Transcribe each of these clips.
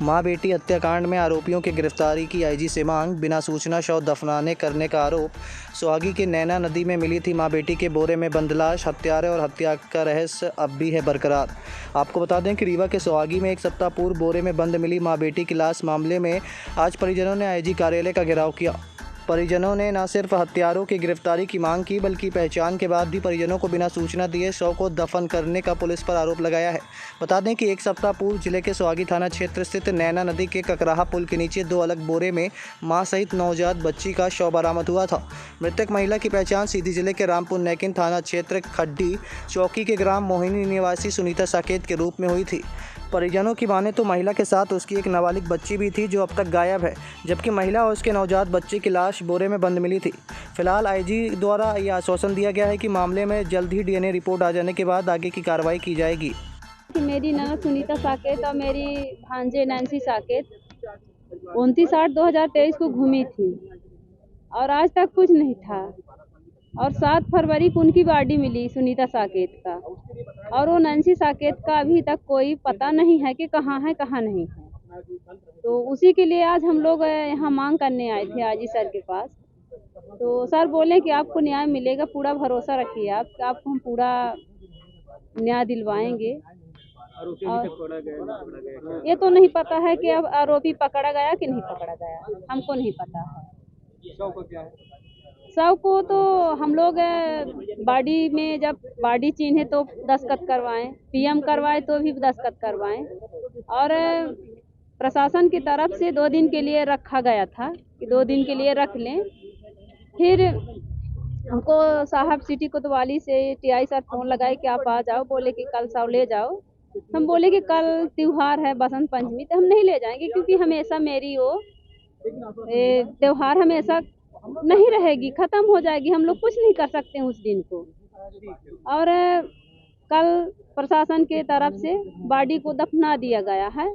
मां बेटी हत्याकांड में आरोपियों की गिरफ्तारी की आईजी से मांग। बिना सूचना शव दफनाने करने का आरोप। सुहागी की नैना नदी में मिली थी मां बेटी के बोरे में बंद लाश। हत्यारे और हत्या का रहस्य अब भी है बरकरार। आपको बता दें कि रीवा के सुहागी में एक सप्ताह पूर्व बोरे में बंद मिली मां बेटी की लाश मामले में आज परिजनों ने आईजी कार्यालय का घेराव किया। परिजनों ने न सिर्फ हत्यारों की गिरफ्तारी की मांग की, बल्कि पहचान के बाद भी परिजनों को बिना सूचना दिए शव को दफन करने का पुलिस पर आरोप लगाया है। बता दें कि एक सप्ताह पूर्व जिले के सुहागी थाना क्षेत्र स्थित नैना नदी के ककराहा पुल के नीचे 2 अलग बोरे में मां सहित नवजात बच्ची का शव बरामद हुआ था। मृतक महिला की पहचान सीधी जिले के रामपुर नैकिन थाना क्षेत्र खड्डी चौकी के ग्राम मोहिनी निवासी सुनीता साकेत के रूप में हुई थी। परिजनों की माने तो महिला के साथ उसकी एक नाबालिग बच्ची भी थी जो अब तक गायब है, जबकि महिला और उसके नवजात बच्चे की लाश बोरे में बंद मिली थी। फिलहाल आईजी द्वारा यह आश्वासन दिया गया है कि मामले में जल्द ही डीएनए रिपोर्ट आ जाने के बाद आगे की कार्रवाई की जाएगी। मेरी ननद सुनीता साकेत और मेरी भांजे नैन्सी साकेत 29/8/2023 को घूमी थी और आज तक कुछ नहीं था। और 7 फरवरी को उनकी बॉडी मिली सुनीता साकेत का, और वो नैन्सी साकेत का अभी तक कोई पता नहीं है कि कहाँ है कहाँ नहीं है। तो उसी के लिए आज हम लोग यहाँ मांग करने आए थे आईजी सर के पास। तो सर बोले कि आपको न्याय मिलेगा, पूरा भरोसा रखिए आप, आपको हम पूरा न्याय दिलवाएंगे। और ये तो नहीं पता है कि अब आरोपी पकड़ा गया कि नहीं पकड़ा गया, हमको नहीं पता है। शव को तो हम लोग बॉडी में जब बॉडी चिन्हे तो दस्तखत करवाएं, पीएम करवाए तो भी दस्तखत करवाएं। और प्रशासन की तरफ से 2 दिन के लिए रखा गया था कि 2 दिन के लिए रख लें। फिर हमको साहब सिटी कोतवाली से टीआई सर फोन लगाए कि आप आ जाओ, बोले कि कल शव ले जाओ। हम बोले कि कल त्योहार है बसंत पंचमी, तो हम नहीं ले जाएंगे, क्योंकि हमेशा मेरी वो त्योहार हमेशा नहीं रहेगी, खत्म हो जाएगी, हम लोग कुछ नहीं कर सकते उस दिन को। और कल प्रशासन के तरफ से बॉडी को दफना दिया गया है।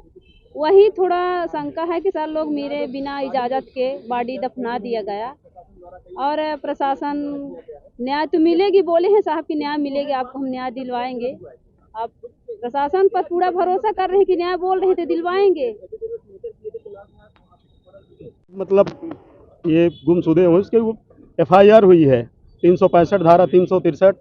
वही थोड़ा शंका है कि सर लोग मेरे बिना इजाज़त के बॉडी दफना दिया गया। और प्रशासन न्याय तो मिलेगी, बोले हैं साहब कि न्याय मिलेगी, आपको हम न्याय दिलवाएंगे। अब प्रशासन पर पूरा भरोसा कर रहे हैं कि न्याय बोल रहे थे दिलवाएंगे। मतलब ये गुमशुदे हुए उसके एफआईआर हुई है, 365 धारा 363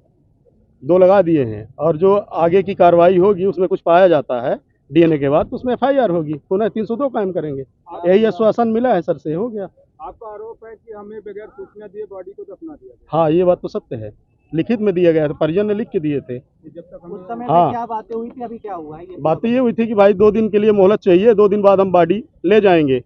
2 लगा दिए हैं, और जो आगे की कार्रवाई होगी उसमें कुछ पाया जाता है डीएनए के बाद तो उसमें एफआईआर होगी, पुनः 302 कायम करेंगे। यही आश्वासन मिला है सर से, हो गया। आपका आरोप है कि हमें बगैर सूचना दिए बॉडी को दफना दिया गया। हाँ, ये बात तो सत्य है, लिखित में दिया गया था, परिजन ने लिख के दिए थे। जब तक उस समय हाँ, क्या बातें हुई थी, अभी क्या हुआ है? बातें ये हुई थी कि भाई 2 दिन के लिए मोहलत चाहिए, 2 दिन बाद हम बॉडी ले जाएंगे।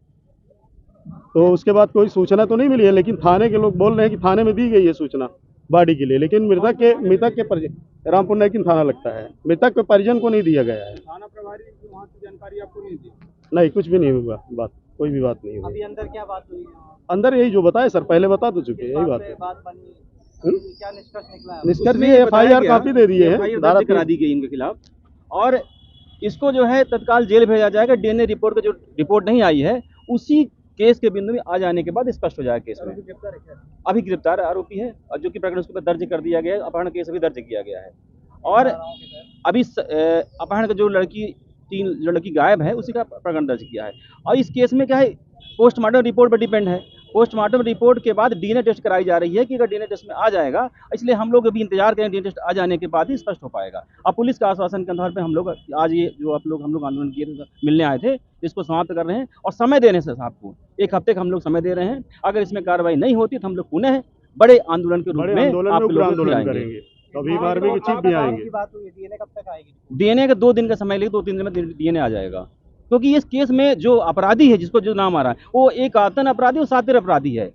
तो उसके बाद कोई सूचना तो नहीं मिली है, लेकिन थाने के लोग बोल रहे हैं कि थाने में दी गई है सूचना बॉडी के लिए, लेकिन मृतक के परिजन, रामपुर नैकिन थाना लगता है, मृतक के परिजन को नहीं दिया गया है। थाना प्रभारी वहाँ की जानकारी आपको नहीं दी? नहीं, कुछ भी नहीं हुआ, बात कोई भी बात नहीं हुई। अभी अंदर क्या बात हुई? अंदर यही जो बताए सर, पहले बता तो चुके, यही बात है। बात बनी, क्या निष्कर्ष निकला है? निष्कर्ष ये एफआईआर कॉपी दे दिए हैं, धारा करा दी गई इनके खिलाफ, और इसको जो है तत्काल जेल भेजा जाएगा। डीएनए रिपोर्ट का जो रिपोर्ट नहीं आई है, उसी केस के बिंदु में आ जाने के बाद स्पष्ट हो जाएगा केस में। अभी गिरफ्तार आरोपी है, और जो कि प्रकरण उसके ऊपर दर्ज कर दिया गया है, अपहरण केस भी दर्ज किया गया है। और अभी अपहरण का जो लड़की गायब है उसी का प्रकरण दर्ज किया है। और इस केस में क्या है, पोस्टमार्टम रिपोर्ट पर डिपेंड है। पोस्टमार्टम रिपोर्ट के बाद डीएनए टेस्ट कराई जा रही है कि अगर डीएनए टेस्ट में आ जाएगा, इसलिए हम लोग अभी इंतजार करें, डीएनए टेस्ट आ जाने के बाद ही स्पष्ट हो पाएगा। अब पुलिस का आश्वासन के आधार पर हम लोग आज ये जो हम लोग आंदोलन किए मिलने आए थे, इसको समाप्त कर रहे हैं, और समय देने से साहब को 1 हफ्ते का हम लोग समय दे रहे हैं। अगर इसमें कार्रवाई नहीं होती तो हम लोग पुनः बड़े आंदोलन के रूप में आप लोग करेंगे, कभी बार भी चीफ भी आएंगे। डीएनए कब तक आएगी? डीएनए का 2 दिन का समय लेगी, 2-3 दिन में डीएनए आ जाएगा। क्योंकि इस केस में जो अपराधी है, जिसको जो नाम आ रहा है, वो एक आतन अपराधी और सातिर अपराधी है।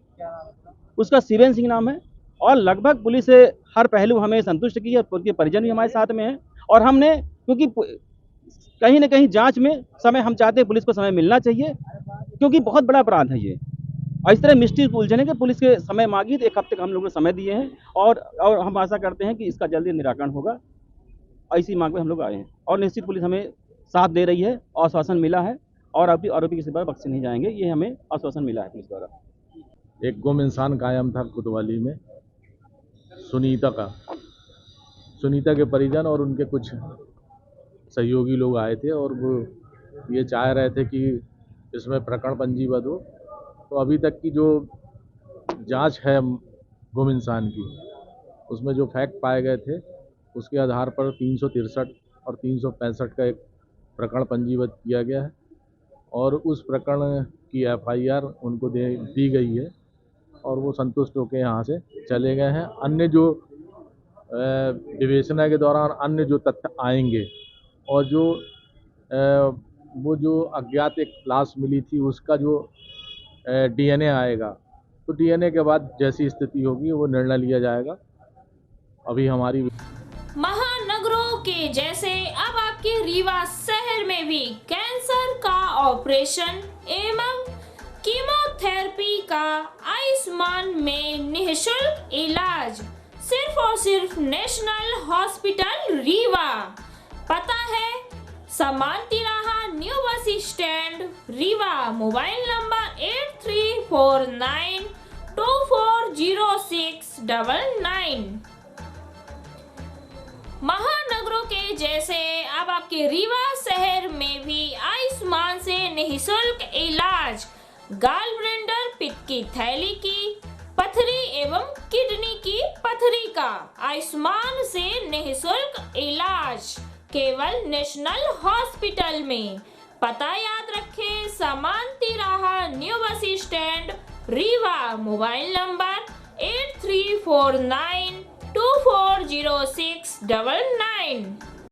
उसका शिवेन सिंह नाम है, और लगभग पुलिस से हर पहलू हमें संतुष्ट की है, उनके परिजन भी हमारे साथ में हैं। और हमने, क्योंकि कहीं ना कहीं जांच में समय हम चाहते हैं, पुलिस को समय मिलना चाहिए, क्योंकि बहुत बड़ा अपराध है ये। और इस तरह मिस्ट्री उलझने के पुलिस के समय मांगी तो 1 हफ्ते का हम लोगों ने समय दिए हैं, और हम आशा करते हैं कि इसका जल्दी निराकरण होगा। ऐसी मांग में हम लोग आए हैं, और निश्चित पुलिस हमें साथ दे रही है, आश्वासन मिला है, और आरोपी के सिवा बख्शे नहीं जाएंगे, ये हमें आश्वासन मिला है पुलिस द्वारा। एक गुम इंसान कायम था कोतवाली में, सुनीता के परिजन और उनके कुछ सहयोगी लोग आए थे, और वो ये चाह रहे थे कि इसमें प्रकरण पंजीबद्ध हो। तो अभी तक की जो जांच है गुम इंसान की, उसमें जो फैक्ट पाए गए थे उसके आधार पर 363 और 365 का एक प्रकरण पंजीबद्ध किया गया है और उस प्रकरण की FIR उनको दी गई है और वो संतुष्ट होकर यहाँ से चले गए हैं। अन्य जो विवेचना के दौरान अन्य जो तथ्य आएंगे और जो वो जो अज्ञात एक लाश मिली थी उसका जो DNA आएगा, तो DNA के बाद जैसी स्थिति होगी वो निर्णय लिया जाएगा। अभी हमारी महानगरों के जैसे अब आपके रीवा शहर में भी कैंसर का ऑपरेशन एवं कीमोथेरेपी का आयुष्मान में निःशुल्क इलाज सिर्फ और सिर्फ नेशनल हॉस्पिटल रीवा। पता है समान तिराहा new bus stand Rewa. Mobile number 8349240699। महानगरों के जैसे अब आपके रीवा शहर में भी आयुष्मान से निःशुल्क इलाज गालब्लेडर, पित्त की थैली की पथरी एवं किडनी की पथरी का आयुष्मान से निःशुल्क इलाज केवल नेशनल हॉस्पिटल में। पता याद रखें, समान तिराहा new bus stand Rewa. Mobile number 8349240699।